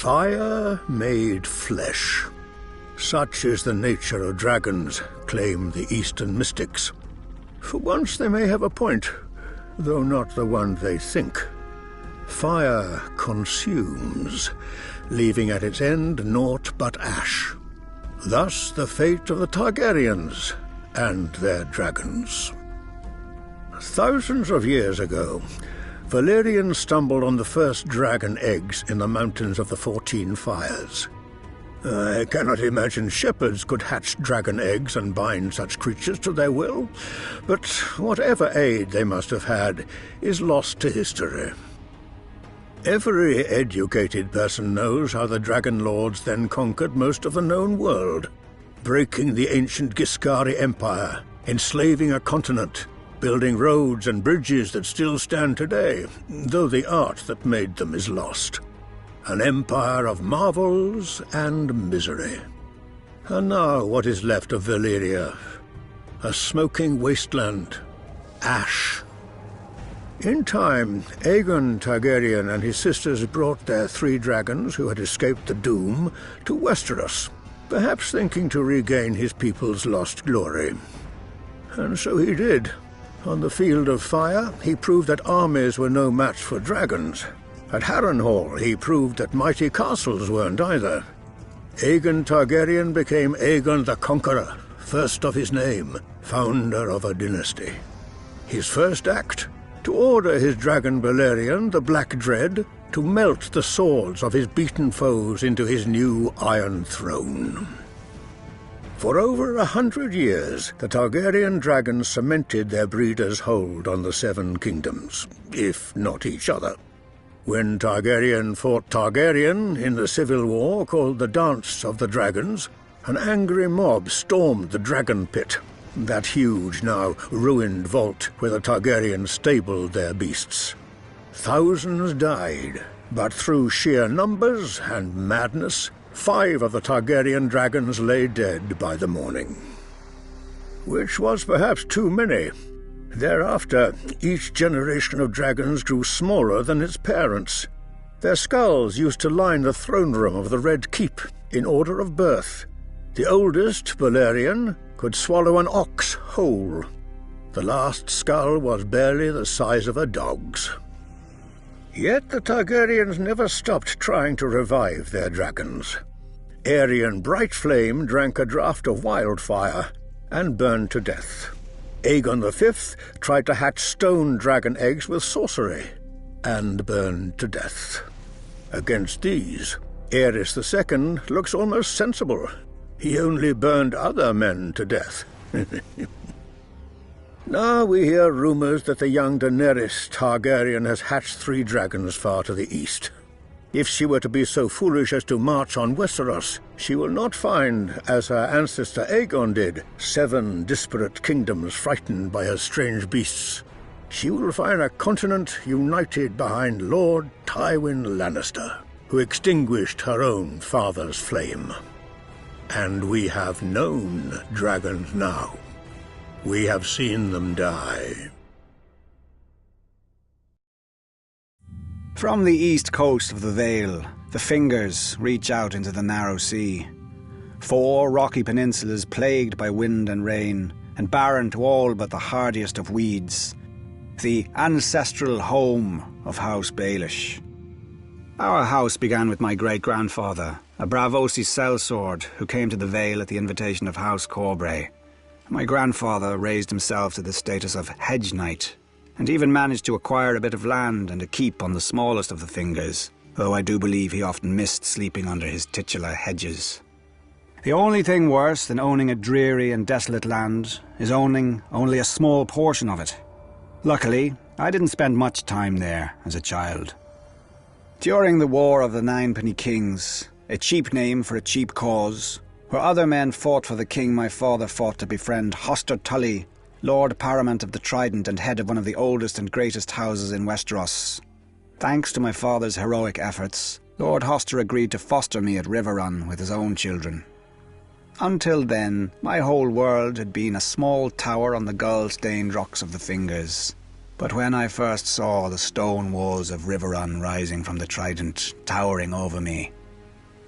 Fire made flesh. Such is the nature of dragons, claim the Eastern mystics. For once they may have a point, though not the one they think. Fire consumes, leaving at its end naught but ash. Thus the fate of the Targaryens and their dragons. Thousands of years ago, Valyrian stumbled on the first dragon eggs in the mountains of the 14 Fires. I cannot imagine shepherds could hatch dragon eggs and bind such creatures to their will, but whatever aid they must have had is lost to history. Every educated person knows how the Dragon Lords then conquered most of the known world, breaking the ancient Giscari Empire, enslaving a continent, building roads and bridges that still stand today, though the art that made them is lost. An empire of marvels and misery. And now what is left of Valyria? A smoking wasteland. Ash. In time, Aegon Targaryen and his sisters brought their 3 dragons who had escaped the doom to Westeros, perhaps thinking to regain his people's lost glory. And so he did. On the field of fire, he proved that armies were no match for dragons. At Harrenhal, he proved that mighty castles weren't either. Aegon Targaryen became Aegon the Conqueror, first of his name, founder of a dynasty. His first act? To order his dragon Balerion, the Black Dread, to melt the swords of his beaten foes into his new Iron Throne. For over 100 years, the Targaryen dragons cemented their breeders' hold on the 7 kingdoms, if not each other. When Targaryen fought Targaryen in the civil war called the Dance of the Dragons, an angry mob stormed the Dragon Pit, that huge, now ruined vault where the Targaryens stabled their beasts. Thousands died, but through sheer numbers and madness, 5 of the Targaryen dragons lay dead by the morning. Which was perhaps too many. Thereafter, each generation of dragons grew smaller than its parents. Their skulls used to line the throne room of the Red Keep in order of birth. The oldest, Balerion, could swallow an ox whole. The last skull was barely the size of a dog's. Yet the Targaryens never stopped trying to revive their dragons. Aerion Brightflame drank a draught of wildfire and burned to death. Aegon V tried to hatch stone dragon eggs with sorcery and burned to death. Against these, Aerys II looks almost sensible. He only burned other men to death. Now we hear rumors that the young Daenerys Targaryen has hatched 3 dragons far to the east. If she were to be so foolish as to march on Westeros, she will not find, as her ancestor Aegon did, 7 disparate kingdoms frightened by her strange beasts. She will find a continent united behind Lord Tywin Lannister, who extinguished her own father's flame. And we have known dragons now. We have seen them die. From the east coast of the Vale, the Fingers reach out into the narrow sea. 4 rocky peninsulas plagued by wind and rain, and barren to all but the hardiest of weeds. The ancestral home of House Baelish. Our house began with my great-grandfather, a Braavosi sellsword who came to the Vale at the invitation of House Corbray. My grandfather raised himself to the status of hedge knight, and even managed to acquire a bit of land and a keep on the smallest of the Fingers, though I do believe he often missed sleeping under his titular hedges. The only thing worse than owning a dreary and desolate land is owning only a small portion of it. Luckily, I didn't spend much time there as a child. During the War of the Ninepenny Kings, a cheap name for a cheap cause, where other men fought for the king my father fought to befriend Hoster Tully, Lord Paramount of the Trident and head of one of the oldest and greatest houses in Westeros. Thanks to my father's heroic efforts, Lord Hoster agreed to foster me at Riverrun with his own children. Until then, my whole world had been a small tower on the gull-stained rocks of the Fingers. But when I first saw the stone walls of Riverrun rising from the Trident, towering over me,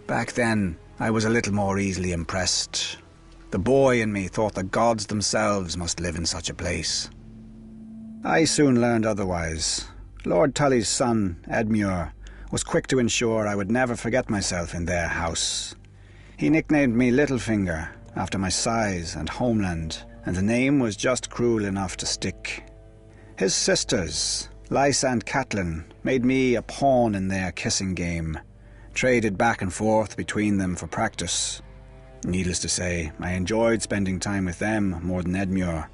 Back then, I was a little more easily impressed. The boy in me thought the gods themselves must live in such a place. I soon learned otherwise. Lord Tully's son, Edmure, was quick to ensure I would never forget myself in their house. He nicknamed me Littlefinger, after my size and homeland, and the name was just cruel enough to stick. His sisters, Lysa and Catelyn, made me a pawn in their kissing game, traded back and forth between them for practice. Needless to say, I enjoyed spending time with them more than Edmure.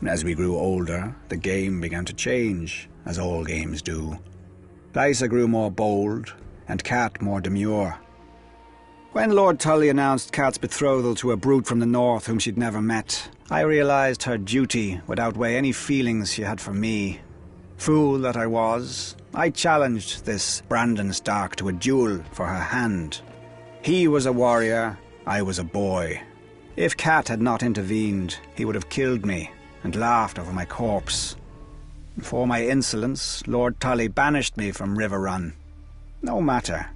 As we grew older, the game began to change, as all games do. Lysa grew more bold, and Cat more demure. When Lord Tully announced Cat's betrothal to a brute from the north whom she'd never met, I realized her duty would outweigh any feelings she had for me. Fool that I was, I challenged this Brandon Stark to a duel for her hand. He was a warrior, I was a boy. If Cat had not intervened, he would have killed me and laughed over my corpse. For my insolence, Lord Tully banished me from Riverrun. No matter.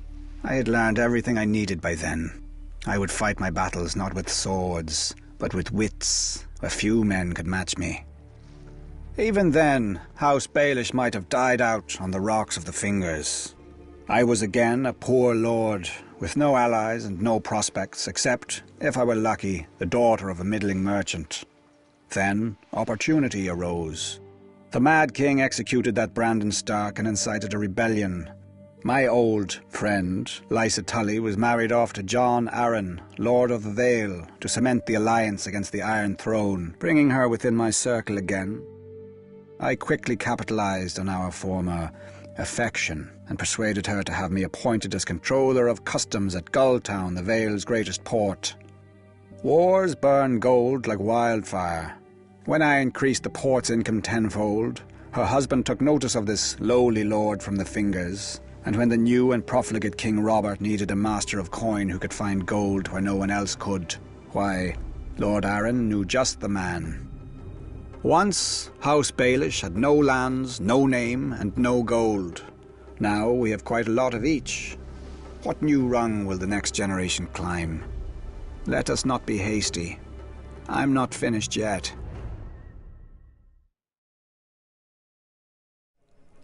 I had learned everything I needed by then. I would fight my battles not with swords, but with wits, where few men could match me. Even then, House Baelish might have died out on the rocks of the Fingers. I was again a poor lord, with no allies and no prospects, except, if I were lucky, the daughter of a middling merchant. Then, opportunity arose. The Mad King executed that Brandon Stark and incited a rebellion. My old friend, Lysa Tully, was married off to John Arryn, Lord of the Vale, to cement the alliance against the Iron Throne, bringing her within my circle again. I quickly capitalized on our former affection and persuaded her to have me appointed as controller of customs at Gulltown, the Vale's greatest port. Wars burn gold like wildfire. When I increased the port's income tenfold, her husband took notice of this lowly lord from the Fingers, and when the new and profligate King Robert needed a master of coin who could find gold where no one else could, why, Lord Arryn knew just the man. Once, House Baelish had no lands, no name, and no gold. Now we have quite a lot of each. What new rung will the next generation climb? Let us not be hasty. I'm not finished yet.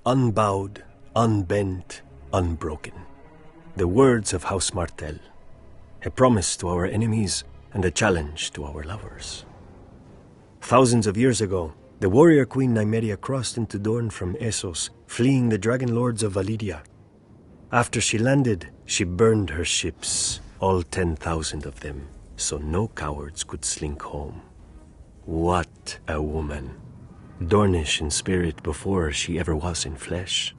Unbowed, unbent, unbroken. The words of House Martell. A promise to our enemies and a challenge to our lovers. Thousands of years ago, the warrior queen Nymeria crossed into Dorne from Essos, fleeing the dragon lords of Valyria. After she landed, she burned her ships, all 10,000 of them, so no cowards could slink home. What a woman! Dornish in spirit before she ever was in flesh.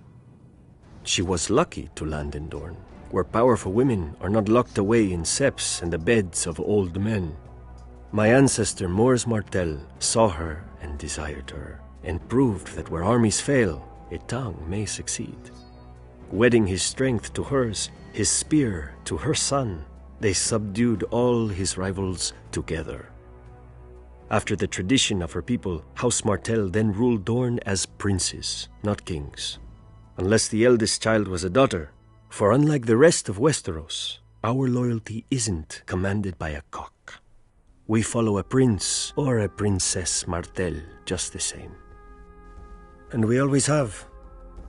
She was lucky to land in Dorne, where powerful women are not locked away in septs and the beds of old men. My ancestor Mors Martell saw her and desired her, and proved that where armies fail, a tongue may succeed. Wedding his strength to hers, his spear to her son, they subdued all his rivals together. After the tradition of her people, House Martell then ruled Dorne as princes, not kings. Unless the eldest child was a daughter, for unlike the rest of Westeros, our loyalty isn't commanded by a cock. We follow a prince or a princess Martell just the same. And we always have.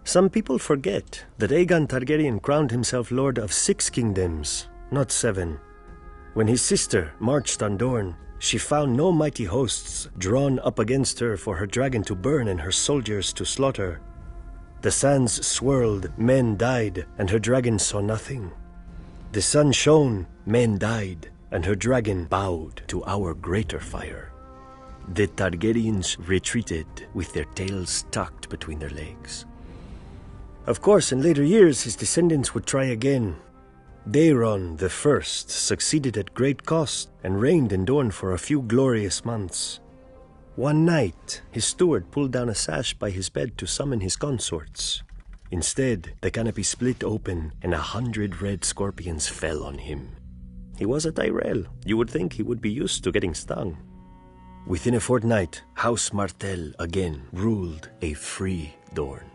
Some people forget that Aegon Targaryen crowned himself lord of 6 kingdoms, not 7. When his sister marched on Dorne, she found no mighty hosts drawn up against her for her dragon to burn and her soldiers to slaughter. The sands swirled, men died, and her dragon saw nothing. The sun shone, men died, and her dragon bowed to our greater fire. The Targaryens retreated with their tails tucked between their legs. Of course, in later years, his descendants would try again. Daeron the First succeeded at great cost and reigned in Dorne for a few glorious months. One night, his steward pulled down a sash by his bed to summon his consorts. Instead, the canopy split open and 100 red scorpions fell on him. He was a Tyrell. You would think he would be used to getting stung. Within a fortnight, House Martell again ruled a free Dorne.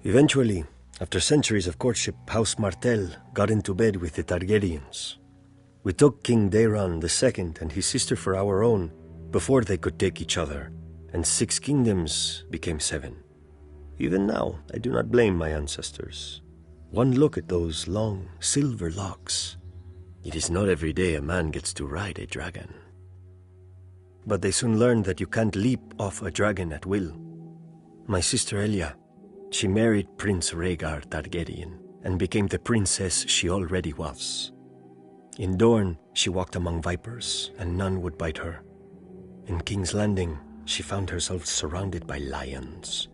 Eventually, After centuries of courtship, House Martell got into bed with the Targaryens. We took King Daeron II and his sister for our own before they could take each other, and 6 kingdoms became 7. Even now, I do not blame my ancestors. One look at those long, silver locks. It is not every day a man gets to ride a dragon. But they soon learned that you can't leap off a dragon at will. My sister Elia, she married Prince Rhaegar Targaryen and became the princess she already was. In Dorne, she walked among vipers, and none would bite her. In King's Landing, she found herself surrounded by lions.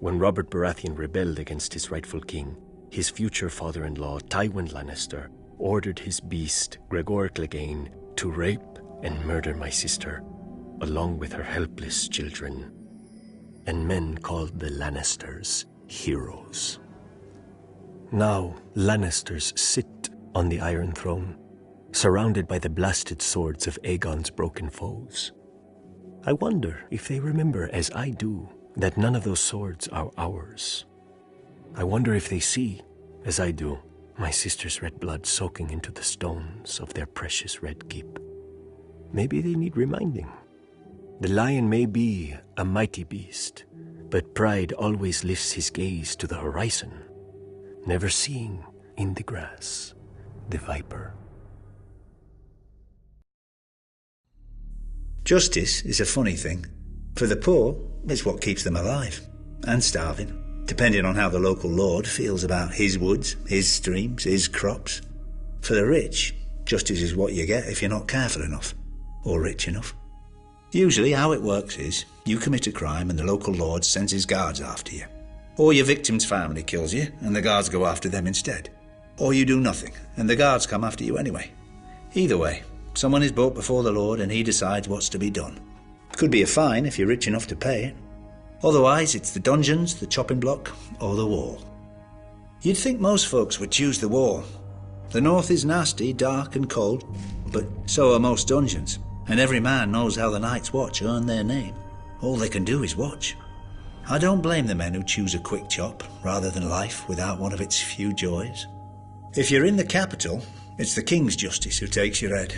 When Robert Baratheon rebelled against his rightful king, his future father-in-law, Tywin Lannister, ordered his beast, Gregor Clegane, to rape and murder my sister, along with her helpless children. And men called the Lannisters heroes. Now, Lannisters sit on the Iron Throne, surrounded by the blasted swords of Aegon's broken foes. I wonder if they remember, as I do, that none of those swords are ours. I wonder if they see, as I do, my sister's red blood soaking into the stones of their precious red keep. Maybe they need reminding. The lion may be a mighty beast, but pride always lifts his gaze to the horizon, never seeing in the grass the viper. Justice is a funny thing. For the poor, it's what keeps them alive, and starving, depending on how the local lord feels about his woods, his streams, his crops. For the rich, justice is what you get if you're not careful enough, or rich enough. Usually how it works is, you commit a crime and the local lord sends his guards after you. Or your victim's family kills you and the guards go after them instead. Or you do nothing and the guards come after you anyway. Either way, someone is brought before the lord and he decides what's to be done. Could be a fine if you're rich enough to pay it. Otherwise it's the dungeons, the chopping block, or the wall. You'd think most folks would choose the wall. The north is nasty, dark and cold, but so are most dungeons. And every man knows how the Night's Watch earn their name. All they can do is watch. I don't blame the men who choose a quick chop rather than life without one of its few joys. If you're in the capital, it's the King's Justice who takes your head.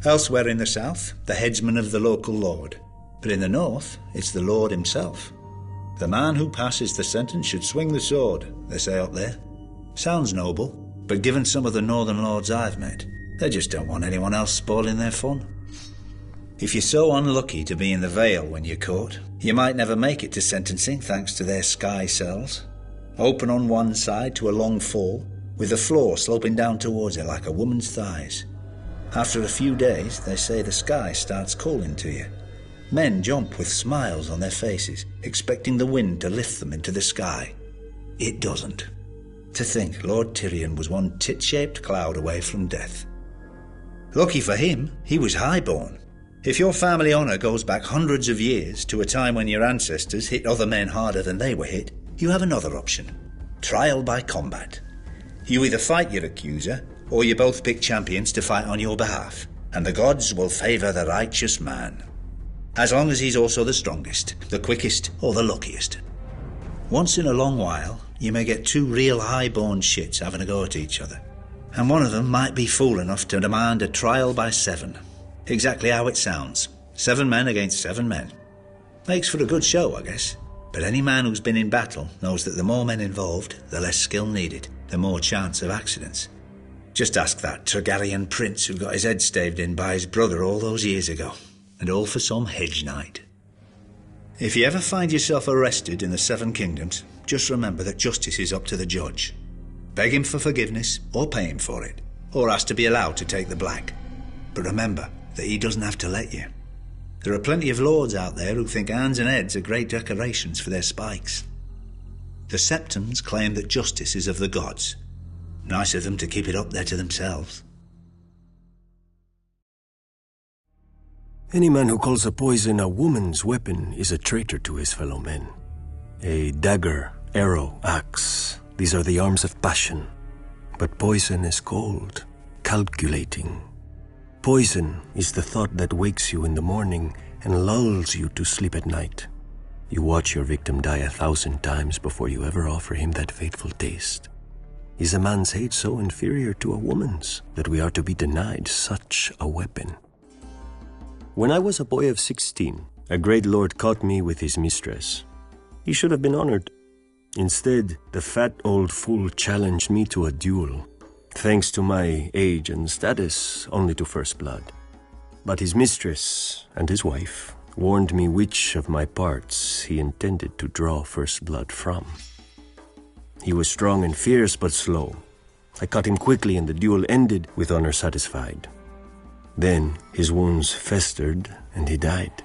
Elsewhere in the south, the headsman of the local lord. But in the north, it's the lord himself. The man who passes the sentence should swing the sword, they say up there. Sounds noble, but given some of the northern lords I've met, they just don't want anyone else spoiling their fun. If you're so unlucky to be in the Vale when you're caught, you might never make it to sentencing thanks to their sky cells. Open on one side to a long fall, with the floor sloping down towards it like a woman's thighs. After a few days, they say the sky starts calling to you. Men jump with smiles on their faces, expecting the wind to lift them into the sky. It doesn't. To think Lord Tyrion was one tit-shaped cloud away from death. Lucky for him, he was highborn. If your family honour goes back hundreds of years to a time when your ancestors hit other men harder than they were hit, you have another option. Trial by combat. You either fight your accuser, or you both pick champions to fight on your behalf, and the gods will favour the righteous man. As long as he's also the strongest, the quickest, or the luckiest. Once in a long while, you may get 2 real high-born shits having a go at each other, and one of them might be fool enough to demand a trial by 7. Exactly how it sounds. 7 men against 7 men. Makes for a good show, I guess. But any man who's been in battle knows that the more men involved, the less skill needed, the more chance of accidents. Just ask that Targaryen prince who got his head staved in by his brother all those years ago. And all for some hedge knight. If you ever find yourself arrested in the 7 kingdoms, just remember that justice is up to the judge. Beg him for forgiveness, or pay him for it, or ask to be allowed to take the black. But remember that he doesn't have to let you. There are plenty of lords out there who think hands and heads are great decorations for their spikes. The Septons claim that justice is of the gods. Nice of them to keep it up there to themselves. Any man who calls a poison a woman's weapon is a traitor to his fellow men. A dagger, arrow, axe, these are the arms of passion. But poison is cold, calculating. Poison is the thought that wakes you in the morning and lulls you to sleep at night. You watch your victim die 1,000 times before you ever offer him that fateful taste. Is a man's hate so inferior to a woman's that we are to be denied such a weapon? When I was a boy of 16, a great lord caught me with his mistress. He should have been honored. Instead, the fat old fool challenged me to a duel, thanks to my age and status, only to first blood. But his mistress and his wife warned me which of my parts he intended to draw first blood from. He was strong and fierce, but slow. I caught him quickly, and the duel ended with honor satisfied. Then his wounds festered, and he died.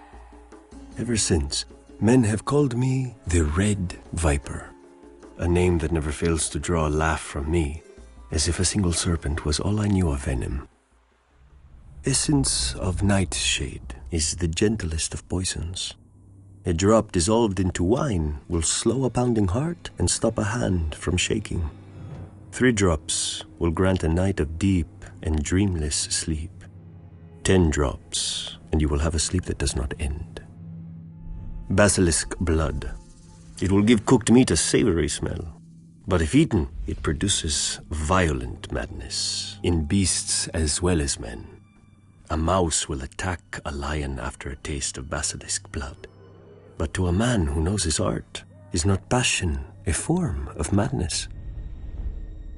Ever since, men have called me the Red Viper, a name that never fails to draw a laugh from me, as if a single serpent was all I knew of venom. Essence of nightshade is the gentlest of poisons. A drop dissolved into wine will slow a pounding heart and stop a hand from shaking. 3 drops will grant a night of deep and dreamless sleep. 10 drops, and you will have a sleep that does not end. Basilisk blood. It will give cooked meat a savory smell, but if eaten, it produces violent madness in beasts as well as men. A mouse will attack a lion after a taste of basilisk blood. But to a man who knows his art, is not passion a form of madness?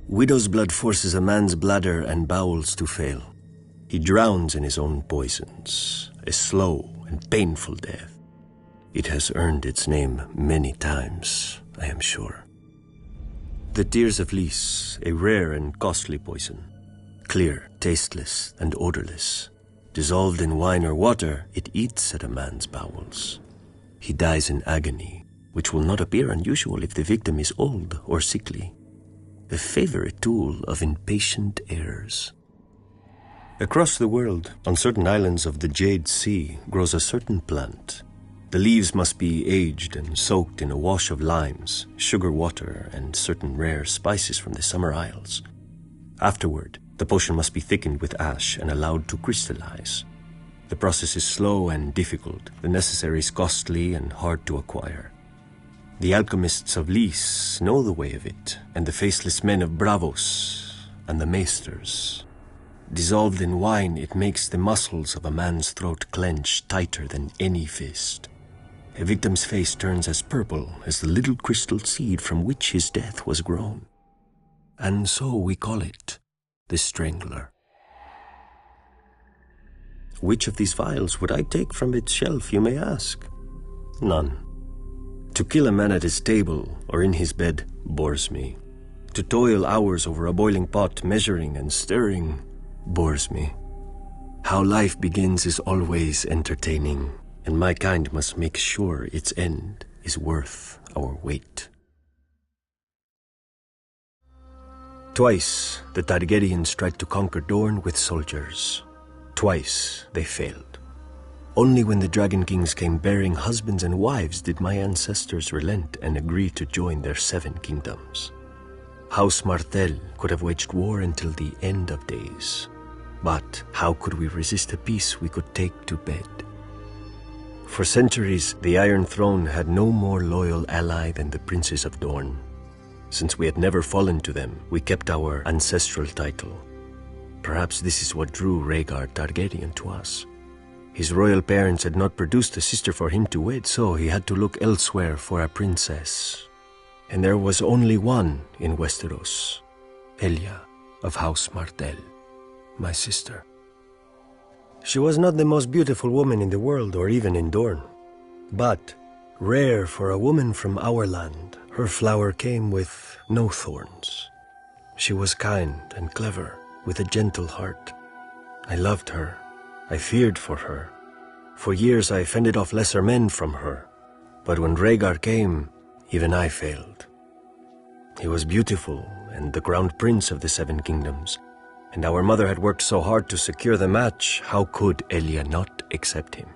Widow's blood forces a man's bladder and bowels to fail. He drowns in his own poisons, a slow and painful death. It has earned its name many times, I am sure. The tears of Lys, a rare and costly poison. Clear, tasteless, and odorless. Dissolved in wine or water, it eats at a man's bowels. He dies in agony, which will not appear unusual if the victim is old or sickly. A favorite tool of impatient heirs. Across the world, on certain islands of the Jade Sea, grows a certain plant. The leaves must be aged and soaked in a wash of limes, sugar water, and certain rare spices from the summer isles. Afterward, the potion must be thickened with ash and allowed to crystallize. The process is slow and difficult, the necessaries costly and hard to acquire. The alchemists of Lys know the way of it, and the faceless men of Bravos and the maesters. Dissolved in wine, it makes the muscles of a man's throat clench tighter than any fist. A victim's face turns as purple as the little crystal seed from which his death was grown. And so we call it the Strangler. Which of these vials would I take from its shelf, you may ask? None. To kill a man at his table or in his bed bores me. To toil hours over a boiling pot, measuring and stirring, bores me. How life begins is always entertaining, and my kind must make sure its end is worth our wait. Twice the Targaryens tried to conquer Dorne with soldiers. Twice they failed. Only when the Dragon Kings came bearing husbands and wives did my ancestors relent and agree to join their 7 kingdoms. House Martell could have waged war until the end of days. But how could we resist a peace we could take to bed? For centuries, the Iron Throne had no more loyal ally than the princes of Dorne. Since we had never fallen to them, we kept our ancestral title. Perhaps this is what drew Rhaegar Targaryen to us. His royal parents had not produced a sister for him to wed, so he had to look elsewhere for a princess. And there was only one in Westeros, Elia of House Martell, my sister. She was not the most beautiful woman in the world or even in Dorne, but rare for a woman from our land, her flower came with no thorns. She was kind and clever, with a gentle heart. I loved her. I feared for her. For years I fended off lesser men from her. But when Rhaegar came, even I failed. He was beautiful and the crowned prince of the 7 kingdoms, and our mother had worked so hard to secure the match, how could Elia not accept him?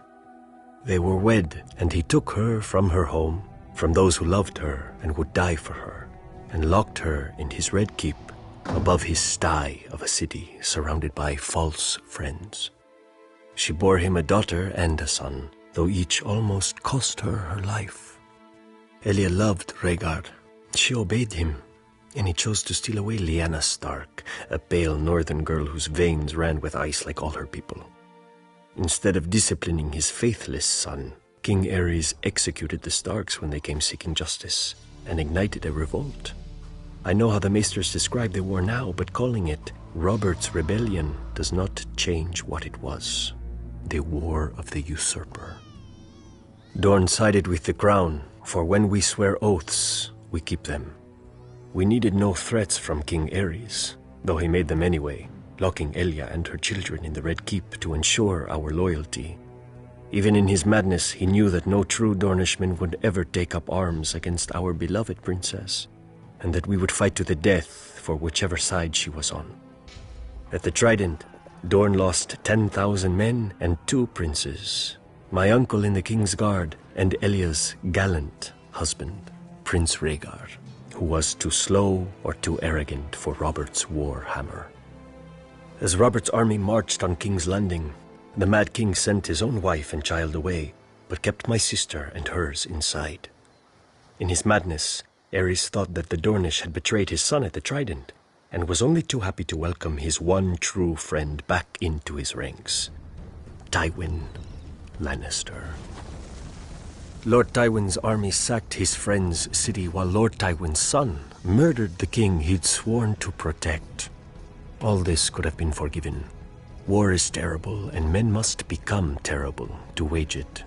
They were wed, and he took her from her home, from those who loved her and would die for her, and locked her in his red keep above his sty of a city surrounded by false friends. She bore him a daughter and a son, though each almost cost her her life. Elia loved Rhaegar. She obeyed him, and he chose to steal away Lyanna Stark, a pale northern girl whose veins ran with ice like all her people. Instead of disciplining his faithless son, King Aerys executed the Starks when they came seeking justice, and ignited a revolt. I know how the Maesters describe the war now, but calling it Robert's Rebellion does not change what it was. The War of the Usurper. Dorne sided with the Crown, for when we swear oaths, we keep them. We needed no threats from King Aerys, though he made them anyway, locking Elia and her children in the Red Keep to ensure our loyalty. Even in his madness, he knew that no true Dornishman would ever take up arms against our beloved princess, and that we would fight to the death for whichever side she was on. At the Trident, Dorne lost 10,000 men and 2 princes, my uncle in the King's Guard and Elia's gallant husband, Prince Rhaegar, who was too slow or too arrogant for Robert's war hammer. As Robert's army marched on King's Landing, the Mad King sent his own wife and child away, but kept my sister and hers inside. In his madness, Aerys thought that the Dornish had betrayed his son at the Trident, and was only too happy to welcome his one true friend back into his ranks, Tywin Lannister. Lord Tywin's army sacked his friend's city while Lord Tywin's son murdered the king he'd sworn to protect. All this could have been forgiven. War is terrible, and men must become terrible to wage it.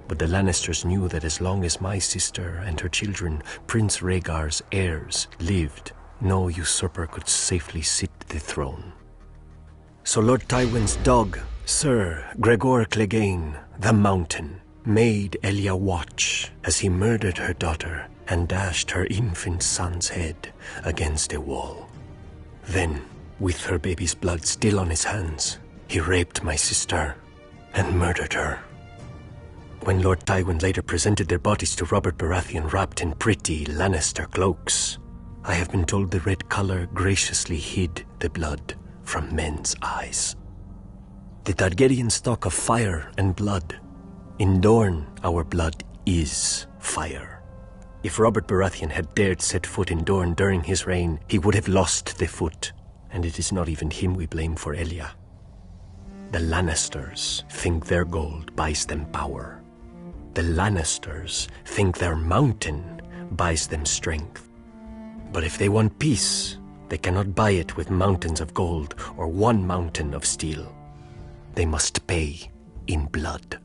But the Lannisters knew that as long as my sister and her children, Prince Rhaegar's heirs, lived, no usurper could safely sit the throne. So Lord Tywin's dog, Sir Gregor Clegane, the Mountain, made Elia watch as he murdered her daughter and dashed her infant son's head against a wall. Then, with her baby's blood still on his hands, he raped my sister and murdered her. When Lord Tywin later presented their bodies to Robert Baratheon wrapped in pretty Lannister cloaks, I have been told the red color graciously hid the blood from men's eyes. The Targaryen stock of fire and blood. In Dorne, our blood is fire. If Robert Baratheon had dared set foot in Dorne during his reign, he would have lost the foot, and it is not even him we blame for Elia. The Lannisters think their gold buys them power. The Lannisters think their mountain buys them strength. But if they want peace, they cannot buy it with mountains of gold or one mountain of steel. They must pay in blood.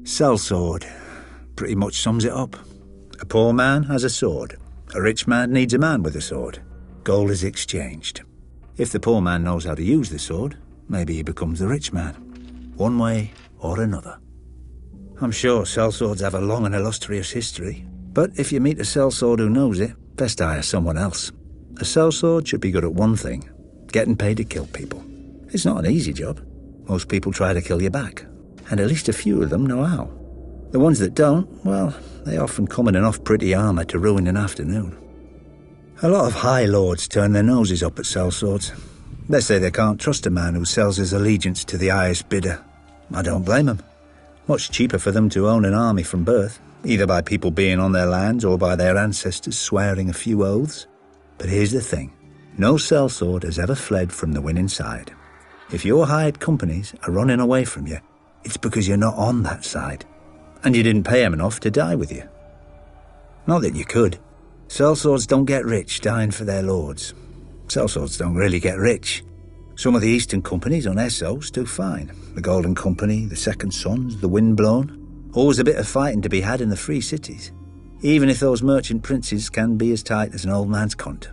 Sellsword pretty much sums it up. A poor man has a sword. A rich man needs a man with a sword. Gold is exchanged. If the poor man knows how to use the sword, maybe he becomes the rich man. One way or another. I'm sure sellswords have a long and illustrious history, but if you meet a sellsword who knows it, best hire someone else. A sellsword should be good at one thing, getting paid to kill people. It's not an easy job. Most people try to kill you back, and at least a few of them know how. The ones that don't, well, they often come in enough pretty armour to ruin an afternoon. A lot of high lords turn their noses up at sellswords. They say they can't trust a man who sells his allegiance to the highest bidder. I don't blame them. Much cheaper for them to own an army from birth, either by people being on their lands or by their ancestors swearing a few oaths. But here's the thing. No sellsword has ever fled from the winning side. If your hired companies are running away from you, it's because you're not on that side, and you didn't pay them enough to die with you. Not that you could. Sellswords don't get rich dying for their lords. Sellswords don't really get rich. Some of the Eastern companies on Essos do fine. The Golden Company, the Second Sons, the Windblown. Always a bit of fighting to be had in the free cities, even if those merchant princes can be as tight as an old man's cunt.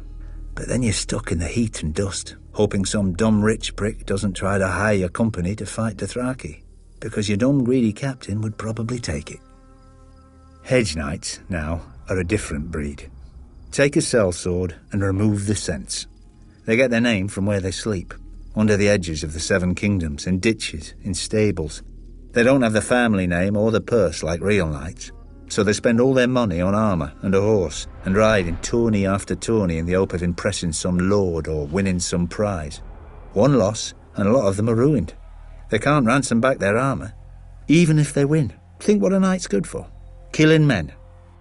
But then you're stuck in the heat and dust, hoping some dumb rich prick doesn't try to hire your company to fight Dothraki, because your dumb greedy captain would probably take it. Hedge knights, now, are a different breed. Take a sellsword and remove the sense. They get their name from where they sleep, under the edges of the Seven Kingdoms, in ditches, in stables. They don't have the family name or the purse like real knights, so they spend all their money on armour and a horse, and ride in tourney after tourney in the hope of impressing some lord or winning some prize. One loss, and a lot of them are ruined. They can't ransom back their armour, even if they win, Think what a night's good for. Killing men.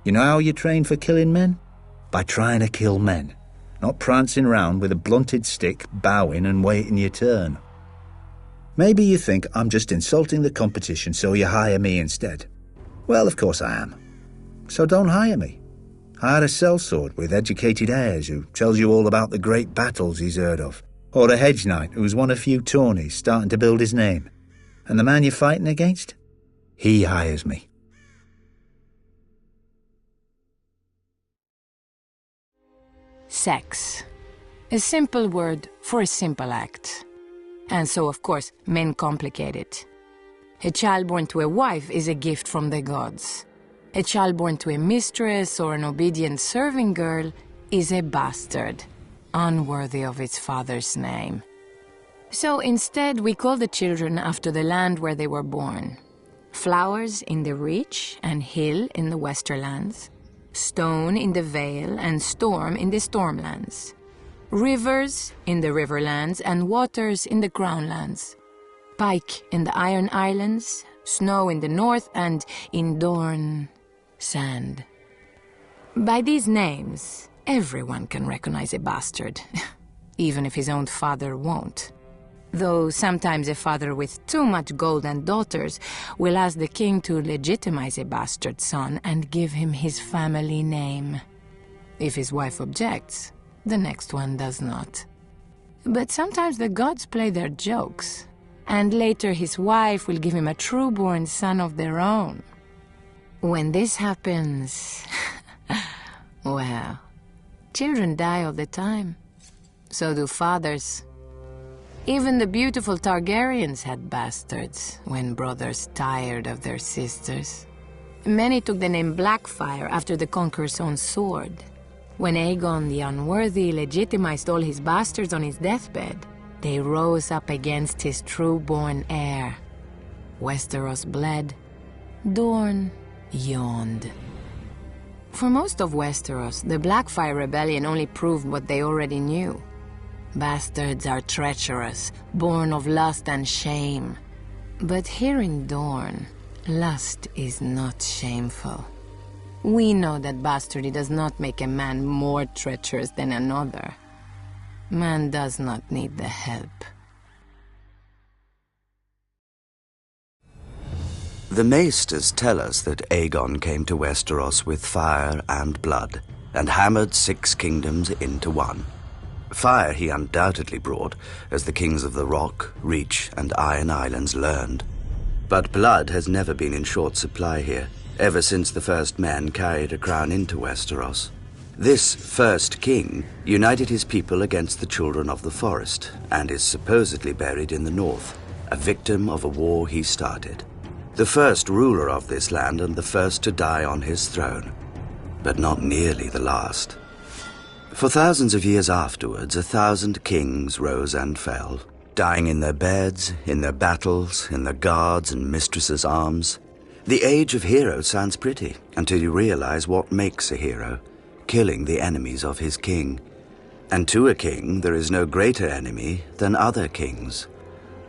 You know how you train for killing men? By trying to kill men. Not prancing round with a blunted stick, bowing and waiting your turn. Maybe you think I'm just insulting the competition so you hire me instead. Well, of course I am. So don't hire me. Hire a sellsword with educated heirs who tells you all about the great battles he's heard of. Or a hedge knight who's won a few tourneys starting to build his name. And the man you're fighting against? He hires me. Sex. A simple word for a simple act. And so, of course, men complicate it. A child born to a wife is a gift from the gods. A child born to a mistress or an obedient serving girl is a bastard, unworthy of its father's name. So instead, we call the children after the land where they were born. Flowers in the Reach and Hill in the Westerlands. Stone in the Vale and Storm in the Stormlands. Rivers in the Riverlands and Waters in the Crownlands. Pike in the Iron Islands, Snow in the North, and in Dorne, Sand. By these names, everyone can recognize a bastard, even if his own father won't. Though sometimes a father with too much gold and daughters will ask the king to legitimize a bastard son and give him his family name. If his wife objects, the next one does not. But sometimes the gods play their jokes, and later his wife will give him a true-born son of their own. When this happens, well, children die all the time. So do fathers. Even the beautiful Targaryens had bastards when brothers tired of their sisters. Many took the name Blackfyre after the conqueror's own sword. When Aegon the Unworthy legitimized all his bastards on his deathbed, they rose up against his true-born heir. Westeros bled. Dorne yawned. For most of Westeros, the Blackfyre Rebellion only proved what they already knew. Bastards are treacherous, born of lust and shame. But here in Dorne, lust is not shameful. We know that bastardy does not make a man more treacherous than another. Man does not need the help. The Maesters tell us that Aegon came to Westeros with fire and blood, and hammered 6 kingdoms into one. Fire he undoubtedly brought, as the kings of the Rock, Reach, and Iron Islands learned. But blood has never been in short supply here, ever since the first man carried a crown into Westeros. This first king united his people against the children of the forest, and is supposedly buried in the north, a victim of a war he started. The first ruler of this land and the first to die on his throne, but not nearly the last. For thousands of years afterwards, 1,000 kings rose and fell, dying in their beds, in their battles, in their guards' and mistresses' arms. The age of heroes sounds pretty, until you realize what makes a hero, killing the enemies of his king. And to a king, there is no greater enemy than other kings.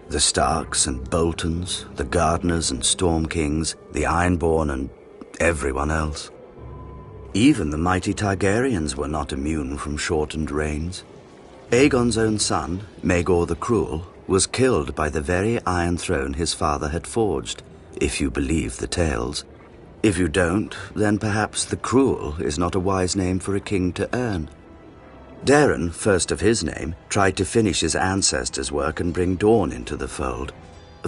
The Starks and Boltons, the Gardeners and Storm Kings, the Ironborn and everyone else. Even the mighty Targaryens were not immune from shortened reigns. Aegon's own son, Maegor the Cruel, was killed by the very Iron Throne his father had forged, if you believe the tales. If you don't, then perhaps the Cruel is not a wise name for a king to earn. Daeron, first of his name, tried to finish his ancestors' work and bring Dorne into the fold.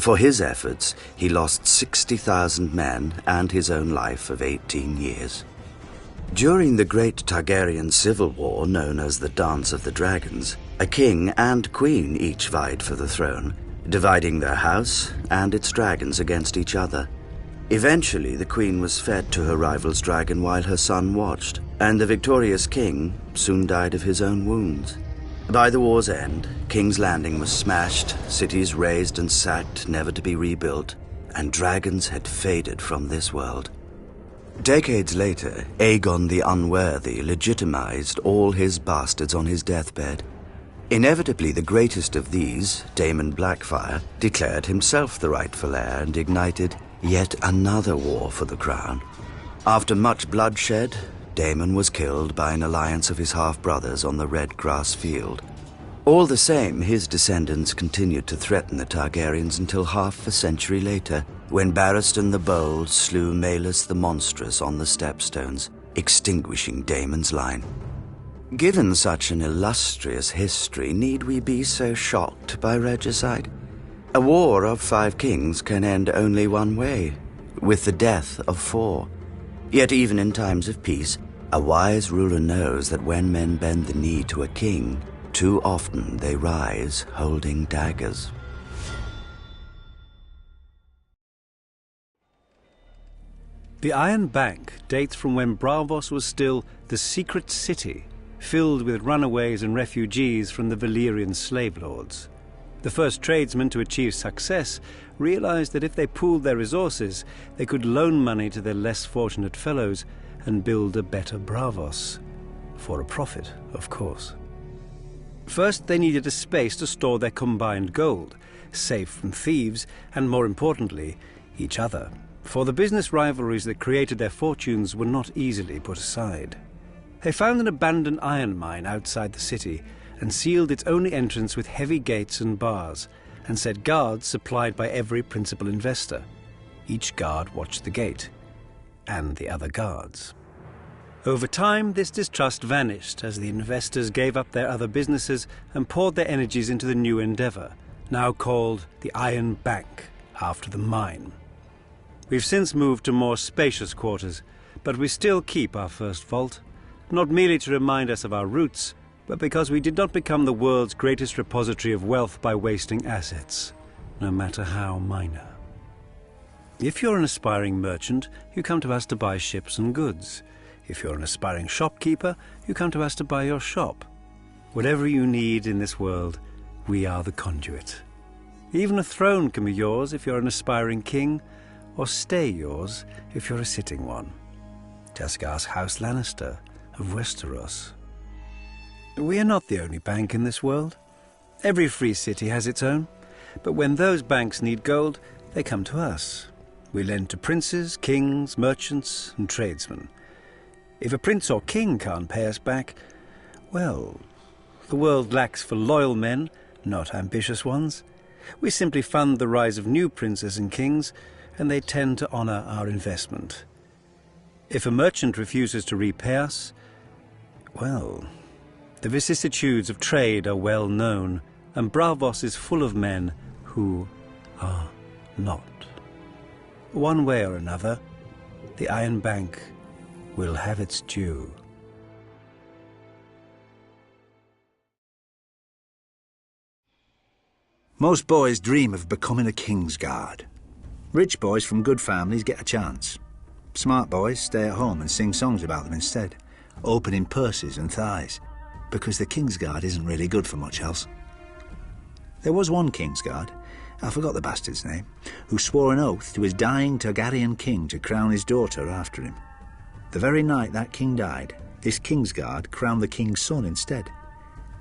For his efforts, he lost 60,000 men and his own life of 18 years. During the great Targaryen civil war known as the Dance of the Dragons, a king and queen each vied for the throne, dividing their house and its dragons against each other. Eventually, the queen was fed to her rival's dragon while her son watched, and the victorious king soon died of his own wounds. By the war's end, King's Landing was smashed, cities razed and sacked, never to be rebuilt, and dragons had faded from this world. Decades later, Aegon the Unworthy legitimized all his bastards on his deathbed. Inevitably, the greatest of these, Daemon Blackfyre, declared himself the rightful heir and ignited Yet another war for the crown. After much bloodshed, Daemon was killed by an alliance of his half-brothers on the red grass field. All the same, his descendants continued to threaten the Targaryens until half a century later, when Barristan the Bold slew Malus the Monstrous on the Stepstones, extinguishing Daemon's line. Given such an illustrious history, need we be so shocked by regicide? A war of 5 kings can end only one way, with the death of 4. Yet even in times of peace, a wise ruler knows that when men bend the knee to a king, too often they rise holding daggers. The Iron Bank dates from when Braavos was still the secret city, filled with runaways and refugees from the Valyrian slave lords. The first tradesmen to achieve success realized that if they pooled their resources, they could loan money to their less fortunate fellows and build a better Braavos. For a profit, of course. First, they needed a space to store their combined gold, safe from thieves, and more importantly, each other. For the business rivalries that created their fortunes were not easily put aside. They found an abandoned iron mine outside the city and sealed its only entrance with heavy gates and bars, and set guards supplied by every principal investor. Each guard watched the gate, and the other guards. Over time, this distrust vanished as the investors gave up their other businesses and poured their energies into the new endeavor, now called the Iron Bank, after the mine. We've since moved to more spacious quarters, but we still keep our first vault, not merely to remind us of our roots, but because we did not become the world's greatest repository of wealth by wasting assets, no matter how minor. If you're an aspiring merchant, you come to us to buy ships and goods. If you're an aspiring shopkeeper, you come to us to buy your shop. Whatever you need in this world, we are the conduit. Even a throne can be yours if you're an aspiring king, or stay yours if you're a sitting one. Just ask House Lannister of Westeros. We are not the only bank in this world. Every free city has its own, but when those banks need gold, they come to us. We lend to princes, kings, merchants, and tradesmen. If a prince or king can't pay us back, well, the world lacks for loyal men, not ambitious ones. We simply fund the rise of new princes and kings, and they tend to honor our investment. If a merchant refuses to repay us, well, the vicissitudes of trade are well known, and Braavos is full of men who are not. One way or another, the Iron Bank will have its due. Most boys dream of becoming a King's Guard. Rich boys from good families get a chance. Smart boys stay at home and sing songs about them instead, opening purses and thighs, because the King's Guard isn't really good for much else. There was one King's Guard, I forgot the bastard's name, who swore an oath to his dying Targaryen king to crown his daughter after him. The very night that king died, this King's Guard crowned the king's son instead.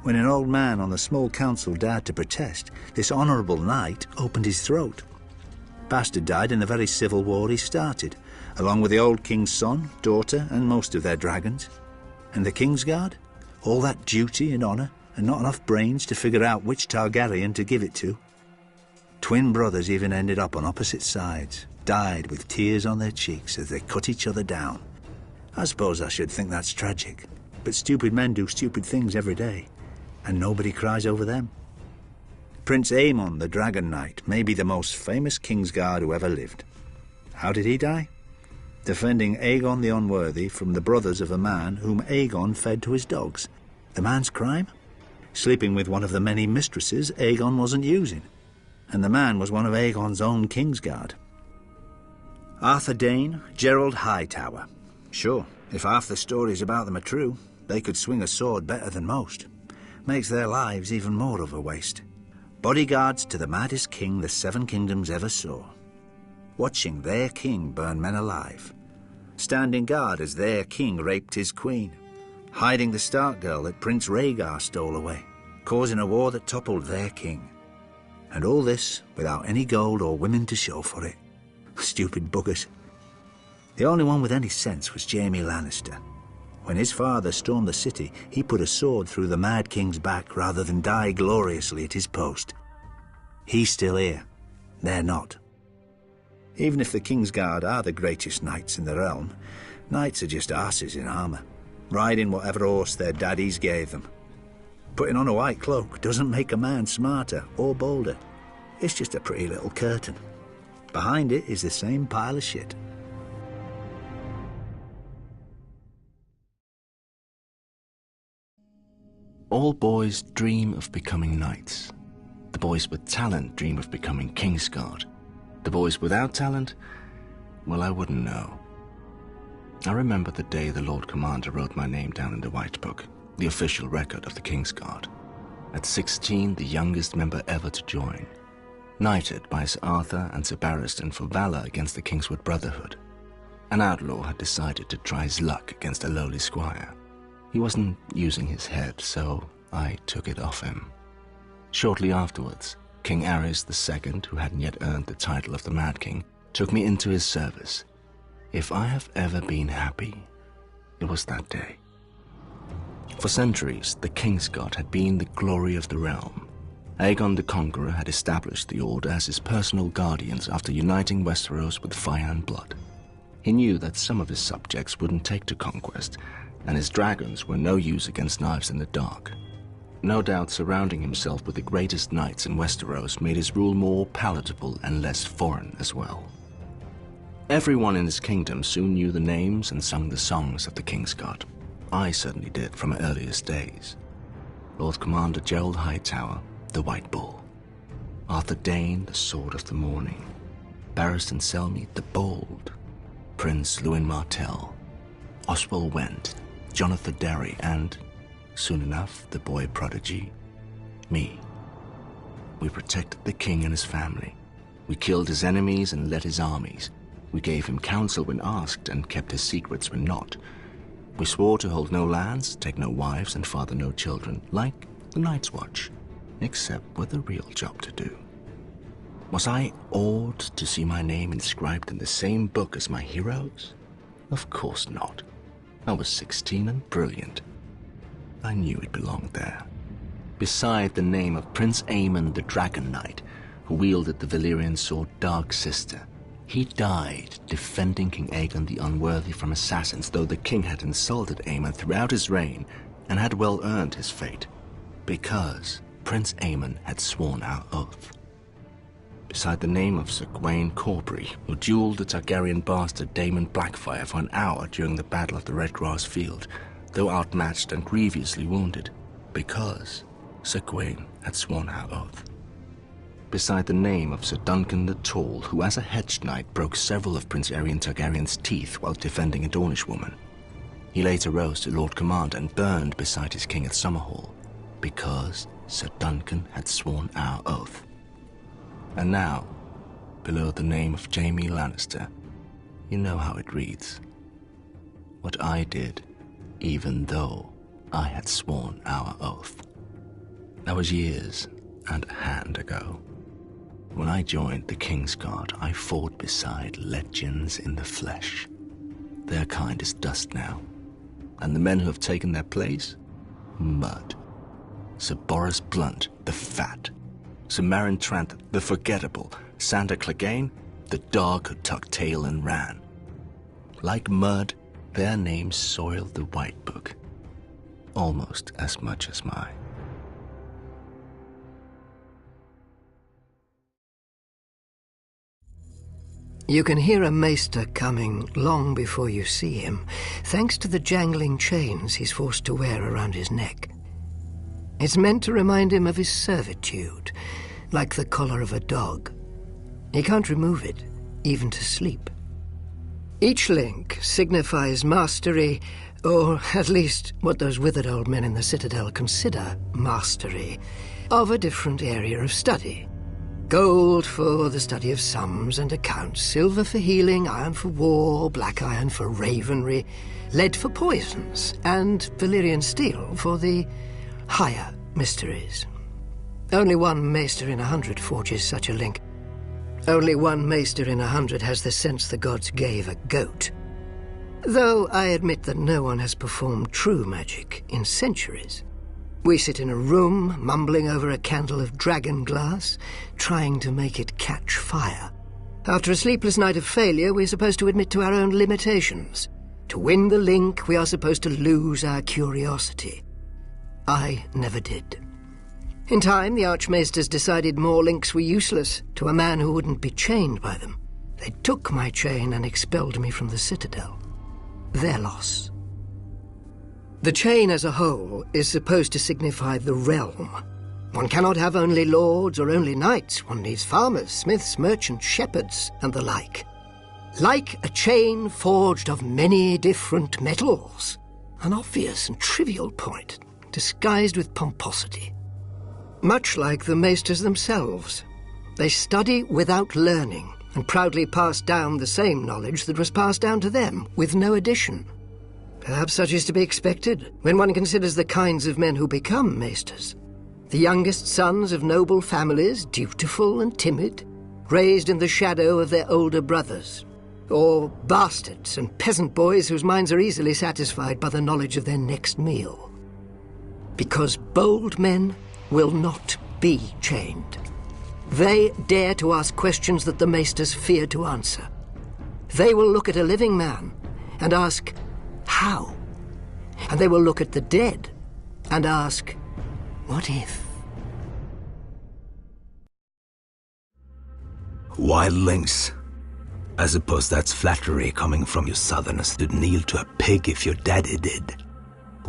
When an old man on the small council dared to protest, this honourable knight opened his throat. Bastard died in the very civil war he started, along with the old king's son, daughter, and most of their dragons. And the King's Guard? All that duty and honour, and not enough brains to figure out which Targaryen to give it to. Twin brothers even ended up on opposite sides, died with tears on their cheeks as they cut each other down. I suppose I should think that's tragic, but stupid men do stupid things every day, and nobody cries over them. Prince Aemon, the Dragon Knight, may be the most famous Kingsguard who ever lived. How did he die? Defending Aegon the Unworthy from the brothers of a man whom Aegon fed to his dogs. The man's crime? Sleeping with one of the many mistresses Aegon wasn't using. And the man was one of Aegon's own Kingsguard. Arthur Dane, Gerald Hightower. Sure, if half the stories about them are true, they could swing a sword better than most. Makes their lives even more of a waste. Bodyguards to the maddest king the Seven Kingdoms ever saw. Watching their king burn men alive. Standing guard as their king raped his queen. Hiding the Stark girl that Prince Rhaegar stole away. Causing a war that toppled their king. And all this without any gold or women to show for it. Stupid buggers. The only one with any sense was Jaime Lannister. When his father stormed the city, he put a sword through the Mad King's back rather than die gloriously at his post. He's still here. They're not. Even if the Kingsguard are the greatest knights in the realm, knights are just arses in armour, riding whatever horse their daddies gave them. Putting on a white cloak doesn't make a man smarter or bolder. It's just a pretty little curtain. Behind it is the same pile of shit. All boys dream of becoming knights. The boys with talent dream of becoming Kingsguard. The boys without talent, well, I wouldn't know. I remember the day the Lord Commander wrote my name down in the White Book, the official record of the Kingsguard. At 16, the youngest member ever to join. Knighted by Sir Arthur and Sir Barristan for valor against the Kingswood Brotherhood. An outlaw had decided to try his luck against a lowly squire. He wasn't using his head, so I took it off him. Shortly afterwards, King Aerys II, who hadn't yet earned the title of the Mad King, took me into his service. If I have ever been happy, it was that day. For centuries, the Kingsguard had been the glory of the realm. Aegon the Conqueror had established the Order as his personal guardians after uniting Westeros with fire and blood. He knew that some of his subjects wouldn't take to conquest, and his dragons were no use against knives in the dark. No doubt surrounding himself with the greatest knights in Westeros made his rule more palatable and less foreign as well. Everyone in his kingdom soon knew the names and sung the songs of the Kingsguard. I certainly did from my earliest days. Lord Commander Gerald Hightower, the White Bull. Arthur Dane, the Sword of the Morning. Barristan Selmy, the Bold. Prince Lewin Martell. Oswald Went, Jonathan Derry, and, soon enough, the boy prodigy, me. We protected the king and his family. We killed his enemies and led his armies. We gave him counsel when asked and kept his secrets when not. We swore to hold no lands, take no wives, and father no children, like the Night's Watch, except with a real job to do. Was I awed to see my name inscribed in the same book as my heroes? Of course not. I was 16 and brilliant. I knew it belonged there. Beside the name of Prince Aemon the Dragon Knight, who wielded the Valyrian sword Dark Sister. He died defending King Aegon the Unworthy from assassins, though the king had insulted Aemon throughout his reign and had well earned his fate, because Prince Aemon had sworn our oath. Beside the name of Sir Gawain Corbry, who duelled the Targaryen bastard Daemon Blackfyre for an hour during the Battle of the Redgrass Field, though outmatched and grievously wounded, because Sir Gawain had sworn our oath. Beside the name of Sir Duncan the Tall, who as a hedge knight broke several of Prince Aerion Targaryen's teeth while defending a Dornish woman. He later rose to Lord Commander and burned beside his king at Summerhall, because Sir Duncan had sworn our oath. And now, below the name of Jaime Lannister, you know how it reads. What I did, even though I had sworn our oath. That was years and a hand ago. When I joined the Kingsguard, I fought beside legends in the flesh. Their kind is dust now. And the men who have taken their place? Mud. Sir Boris Blunt, the Fat. Sir Meryn Trant, the Forgettable. Sandor Clegane, the dog who tucked tail and ran. Like mud, their names soiled the White Book. Almost as much as mine. You can hear a maester coming long before you see him, thanks to the jangling chains he's forced to wear around his neck. It's meant to remind him of his servitude, like the collar of a dog. He can't remove it, even to sleep. Each link signifies mastery, or at least what those withered old men in the Citadel consider mastery, of a different area of study. Gold for the study of sums and accounts, silver for healing, iron for war, black iron for ravenry, lead for poisons, and Valyrian steel for the higher mysteries. Only one maester in 100 forges such a link. Only one maester in 100 has the sense the gods gave a goat. Though I admit that no one has performed true magic in centuries. We sit in a room, mumbling over a candle of dragon glass, trying to make it catch fire. After a sleepless night of failure, we're supposed to admit to our own limitations. To win the link, we are supposed to lose our curiosity. I never did. In time, the Archmaesters decided more links were useless to a man who wouldn't be chained by them. They took my chain and expelled me from the Citadel. Their loss. The chain as a whole is supposed to signify the realm. One cannot have only lords or only knights. One needs farmers, smiths, merchants, shepherds, and the like. Like a chain forged of many different metals. An obvious and trivial point, disguised with pomposity. Much like the maesters themselves. They study without learning, and proudly pass down the same knowledge that was passed down to them, with no addition. Perhaps such is to be expected, when one considers the kinds of men who become maesters. The youngest sons of noble families, dutiful and timid, raised in the shadow of their older brothers. Or bastards and peasant boys whose minds are easily satisfied by the knowledge of their next meal. Because bold men will not be chained. They dare to ask questions that the maesters fear to answer. They will look at a living man and ask, how? And they will look at the dead and ask, what if? Wildlings. I suppose that's flattery coming from you southerners to kneel to a pig if your daddy did.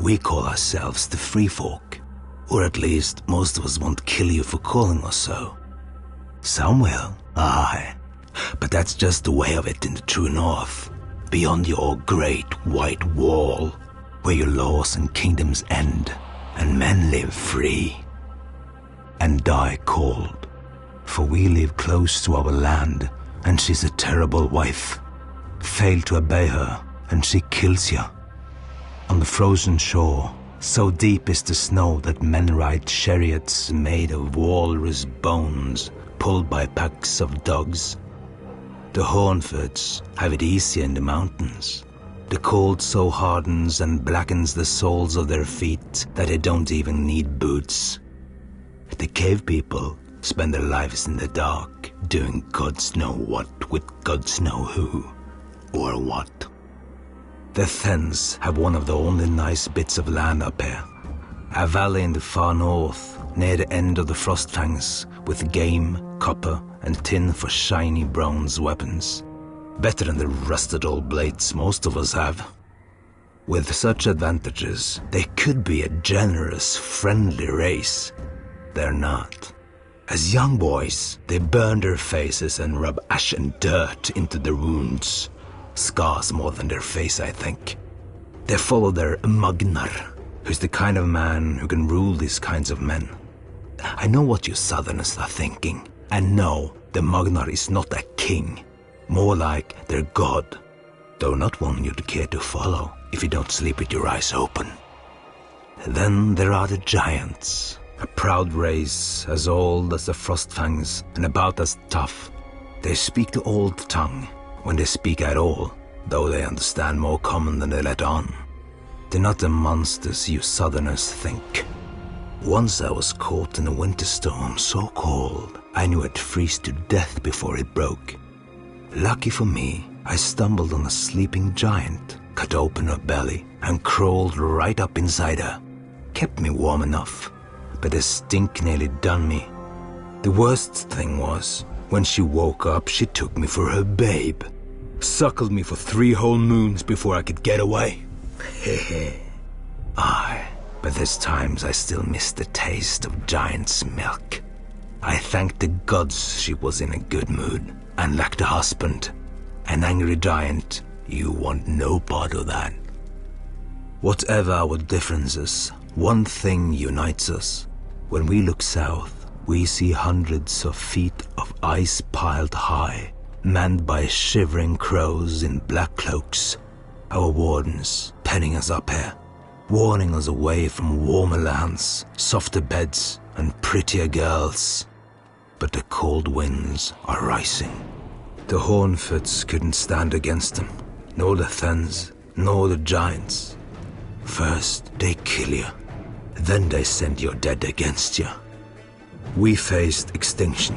We call ourselves the Free Folk. Or at least, most of us won't kill you for calling us so. Some will, aye. But that's just the way of it in the true north. Beyond your great white wall, where your laws and kingdoms end, and men live free. And die cold. For we live close to our land, and she's a terrible wife. Fail to obey her, and she kills you. On the frozen shore, so deep is the snow that men ride chariots made of walrus bones, pulled by packs of dogs. The Hornfords have it easier in the mountains. The cold so hardens and blackens the soles of their feet that they don't even need boots. The cave people spend their lives in the dark, doing gods know what with gods know who, or what. The Thens have one of the only nice bits of land up here. A valley in the far north, near the end of the Frostfangs, with game, copper, and tin for shiny bronze weapons. Better than the rusted old blades most of us have. With such advantages, they could be a generous, friendly race. They're not. As young boys, they burn their faces and rub ash and dirt into their wounds. Scars more than their face, I think. They follow their Magnar, who's the kind of man who can rule these kinds of men. I know what you southerners are thinking, and no, the Magnar is not a king. More like their god, though not one you'd care to follow if you don't sleep with your eyes open. Then there are the giants, a proud race as old as the Frostfangs and about as tough. They speak the old tongue, when they speak at all, though they understand more common than they let on. They're not the monsters you southerners think. Once I was caught in a winter storm so cold, I knew I'd freeze to death before it broke. Lucky for me, I stumbled on a sleeping giant, cut open her belly, and crawled right up inside her. Kept me warm enough, but the stink nearly done me. The worst thing was, when she woke up, she took me for her babe. Suckled me for 3 whole moons before I could get away. Hehe. Aye, but there's times I still miss the taste of giant's milk. I thanked the gods she was in a good mood, and lacked a husband. An angry giant, you want no part of that. Whatever our differences, one thing unites us. When we look south, we see hundreds of feet of ice piled high, manned by shivering crows in black cloaks, our wardens penning us up here, warning us away from warmer lands, softer beds, and prettier girls. but the cold winds are rising. The Hornfoots couldn't stand against them, nor the Thens, nor the giants. First they kill you, then they send your dead against you. We faced extinction,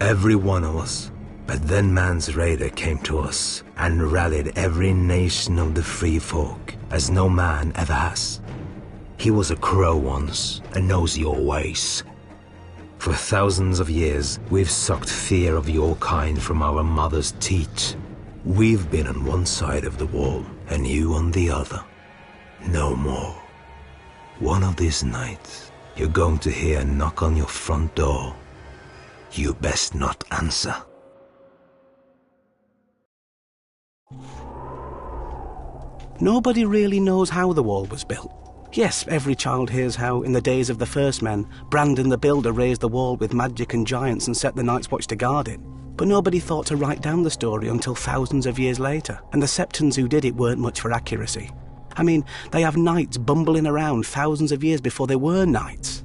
every one of us, but then man's raider came to us and rallied every nation of the free folk, as no man ever has. He was a crow once, and knows your ways. For thousands of years, we've sucked fear of your kind from our mother's teat. We've been on one side of the wall, and you on the other. No more. One of these nights, you're going to hear a knock on your front door. You best not answer. Nobody really knows how the wall was built. Yes, every child hears how, in the days of the first men, Brandon the Builder raised the wall with magic and giants and set the Night's Watch to guard it. But nobody thought to write down the story until thousands of years later, and the Septons who did it weren't much for accuracy. I mean, they have knights bumbling around thousands of years before they were knights.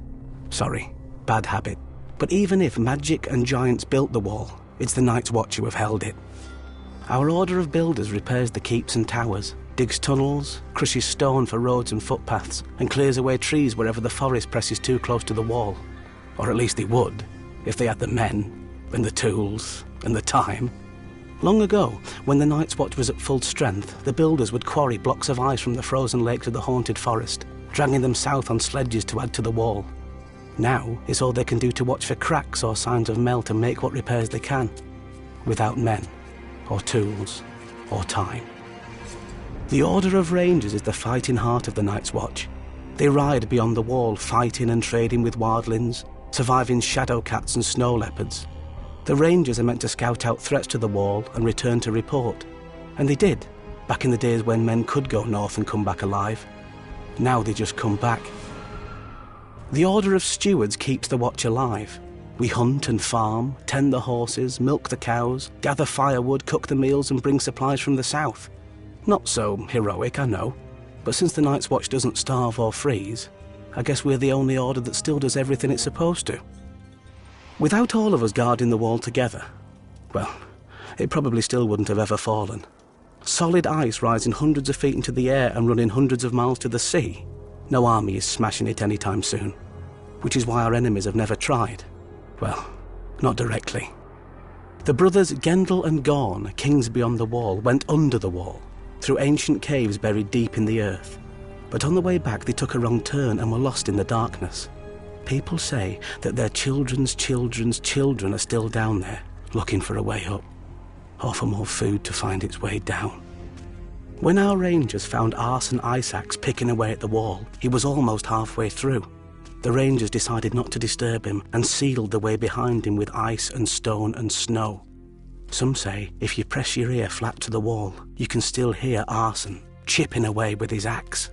Sorry, bad habit. But even if magic and giants built the wall, it's the Night's Watch who have held it. Our order of builders repairs the keeps and towers, digs tunnels, crushes stone for roads and footpaths, and clears away trees wherever the forest presses too close to the wall. Or at least they would, if they had the men, and the tools, and the time. Long ago, when the Night's Watch was at full strength, the builders would quarry blocks of ice from the frozen lakes of the haunted forest, dragging them south on sledges to add to the wall. Now, it's all they can do to watch for cracks or signs of melt and make what repairs they can, without men, or tools, or time. The Order of Rangers is the fighting heart of the Night's Watch. They ride beyond the wall, fighting and trading with wildlings, surviving shadow cats and snow leopards. The Rangers are meant to scout out threats to the wall and return to report. And they did, back in the days when men could go north and come back alive. Now they just come back. The Order of Stewards keeps the Watch alive. We hunt and farm, tend the horses, milk the cows, gather firewood, cook the meals and bring supplies from the south. Not so heroic, I know, but since the Night's Watch doesn't starve or freeze, I guess we're the only order that still does everything it's supposed to. Without all of us guarding the wall together, well, it probably still wouldn't have ever fallen. Solid ice rising hundreds of feet into the air and running hundreds of miles to the sea. No army is smashing it anytime soon, which is why our enemies have never tried. Well, not directly. The brothers Gendel and Gorn, kings beyond the wall, went under the wall, through ancient caves buried deep in the earth. But on the way back they took a wrong turn and were lost in the darkness. People say that their children's children's children are still down there, looking for a way up, or for more food to find its way down. When our rangers found Arson Isaacs picking away at the wall, he was almost halfway through. The rangers decided not to disturb him and sealed the way behind him with ice and stone and snow. Some say if you press your ear flat to the wall, you can still hear Arson chipping away with his axe.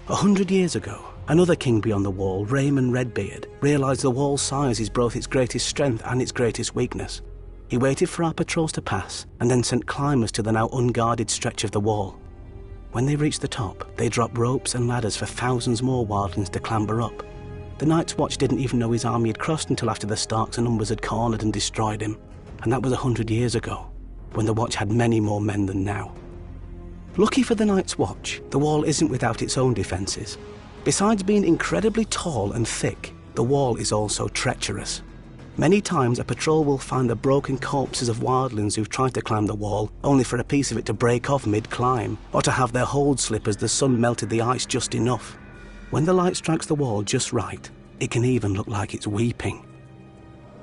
100 years ago, another king beyond the wall, Raymond Redbeard, realised the wall's size is both its greatest strength and its greatest weakness. He waited for our patrols to pass and then sent climbers to the now unguarded stretch of the wall. When they reached the top, they dropped ropes and ladders for thousands more wildlings to clamber up. The Night's Watch didn't even know his army had crossed until after the Starks and Umbers had cornered and destroyed him. And that was 100 years ago, when the Watch had many more men than now. Lucky for the Night's Watch, the wall isn't without its own defences. Besides being incredibly tall and thick, the wall is also treacherous. Many times a patrol will find the broken corpses of wildlings who've tried to climb the wall, only for a piece of it to break off mid-climb, or to have their hold slip as the sun melted the ice just enough. When the light strikes the wall just right, it can even look like it's weeping.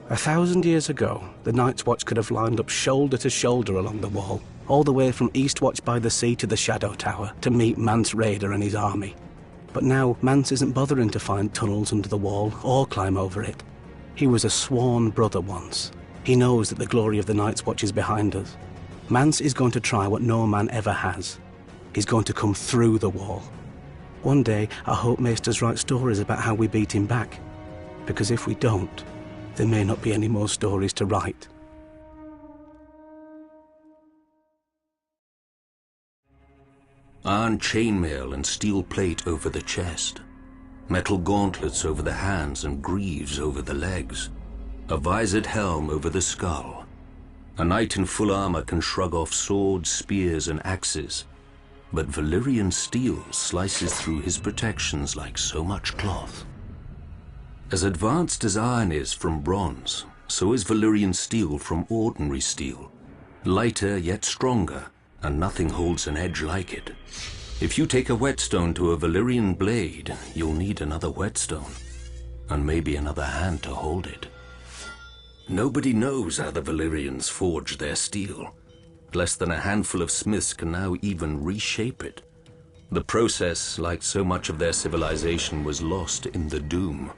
1,000 years ago, the Night's Watch could have lined up shoulder to shoulder along the wall, all the way from Eastwatch by the Sea to the Shadow Tower, to meet Mance Rayder and his army. But now, Mance isn't bothering to find tunnels under the wall or climb over it. He was a sworn brother once. He knows that the glory of the Night's Watch is behind us. Mance is going to try what no man ever has. He's going to come through the wall. One day, I hope Maesters write stories about how we beat him back. Because if we don't, there may not be any more stories to write. Iron chainmail and steel plate over the chest. Metal gauntlets over the hands and greaves over the legs. A visored helm over the skull. A knight in full armor can shrug off swords, spears, and axes, but Valyrian steel slices through his protections like so much cloth. As advanced as iron is from bronze, so is Valyrian steel from ordinary steel. Lighter yet stronger, and nothing holds an edge like it. If you take a whetstone to a Valyrian blade, you'll need another whetstone, and maybe another hand to hold it. Nobody knows how the Valyrians forge their steel. Less than a handful of smiths can now even reshape it. The process, like so much of their civilization, was lost in the Doom.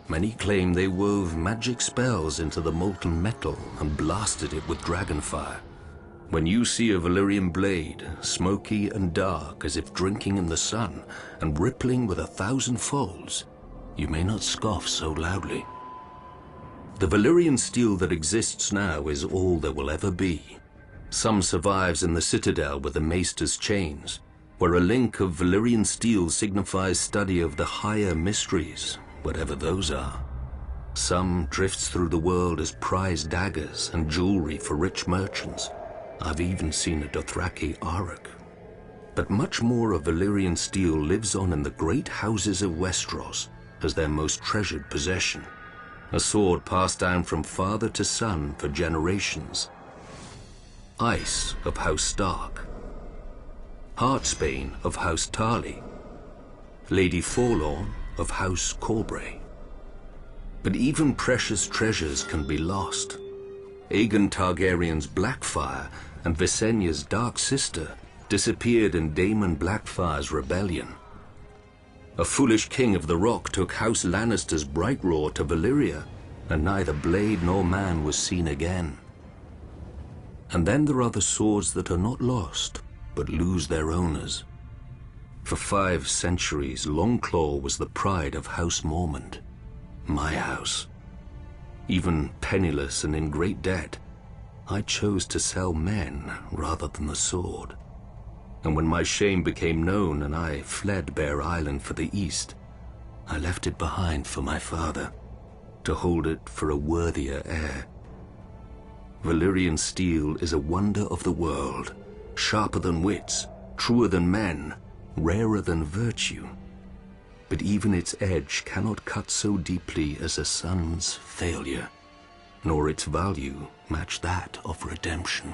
Many claim they wove magic spells into the molten metal and blasted it with dragonfire. When you see a Valyrian blade, smoky and dark as if drinking in the sun and rippling with 1,000 folds, you may not scoff so loudly. The Valyrian steel that exists now is all there will ever be. Some survives in the citadel with the maester's chains, where a link of Valyrian steel signifies study of the higher mysteries, whatever those are. Some drifts through the world as prize daggers and jewelry for rich merchants. I've even seen a Dothraki auric. But much more of Valyrian steel lives on in the great houses of Westeros as their most treasured possession. A sword passed down from father to son for generations. Ice of House Stark. Heartsbane of House Tarly. Lady Forlorn of House Corbray. But even precious treasures can be lost. Aegon Targaryen's Blackfyre and Visenya's dark sister disappeared in Daemon Blackfyre's rebellion. A foolish king of the Rock took House Lannister's Brightroar to Valyria, and neither blade nor man was seen again. And then there are the swords that are not lost, but lose their owners. For 5 centuries, Longclaw was the pride of House Mormont, my house. Even penniless and in great debt, I chose to sell men rather than the sword. And when my shame became known and I fled Bear Island for the east, I left it behind for my father, to hold it for a worthier heir. Valyrian steel is a wonder of the world, sharper than wits, truer than men, rarer than virtue. But even its edge cannot cut so deeply as a son's failure, nor its value match that of redemption.